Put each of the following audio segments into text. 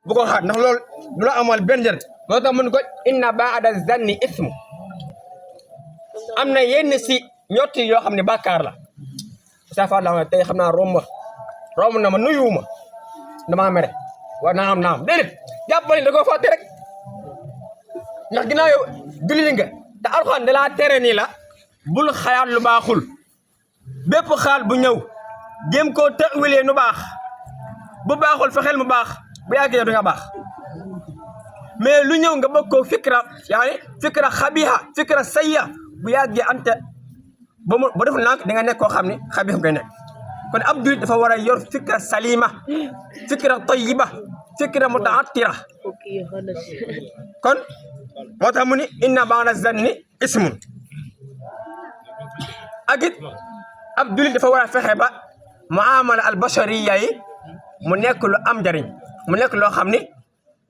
bu ko xaat ndax loolu du la amal benn njëriñ moo tax mun ko inna ba'da zanni ismu am na yenn si ñotti yoo xam ne bàkkaar la safa la tey xam naa romb na ma nuyuwuma damaa mere wa naam déedéet jàppale da koo fàtte rek ndax ginnaaw yow julli nga te alxuraan da laa tere nii la bul xalaat lu baaxul bépp xaal bu ñëw jéem koo tawilee nu baax bu baaxul fexeel mu baax bu yàggee du nga baax mais lu ñëw nga bëgg koo fikra xabiha fikra sayya bu yàggee ante ba deful nànk di nga nekk koo xam ne xabiha ngay nekk kon ab jullit dafa war a yor fikra salima fikra tayyiba fikra mutaattira kon moo tax mu ni inna ba'da zanni ismun ak it ab jullit dafa war a fexe ba muamala al bashariya yi mu nekk lu am njariñ mu nekk loo xam ni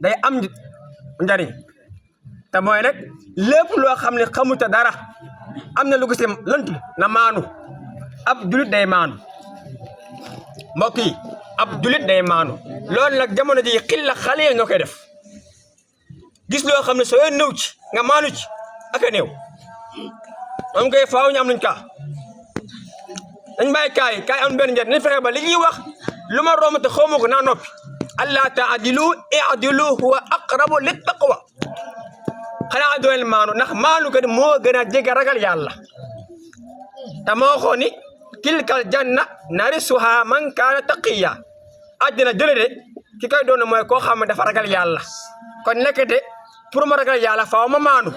day am njariñ te mooy rek lépp loo xam ne xamuta dara am na lu ko si lënt na maanu ab jullit day maanu mbokk yi ab jullit day maanu loolu nag jamono ji xilla xale yi ñoo koy def gis loo xam ne soo nëw ci nga maanu ci ak a néew moom koy faaw ñu am luñ kaa dañ bàyyi kaay am benn njëriñ nañ fexe ba li ñuy wax lu ma romb te xaw ma ko naa noppi allah taadilu i'dilu huwa aqrabu lit taqwa xanaa dooleel maanu ndax maanu kat moo gën a jege ragal yàlla te moo xoo ni tilkal janna narisuha man kaana taqiya àddina jële de ki koy doon mooy koo xam ne dafa ragal yàlla kon nekkete pour ma ragal yàlla faaw ma maanu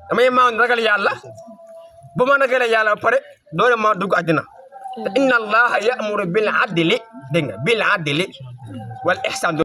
damay maanu ragal yàlla bu ma ragalee yàlla ba pare doole ma dugg àddina te inna allaha ya'muru bil adli dégg nga bil adli wal ihsan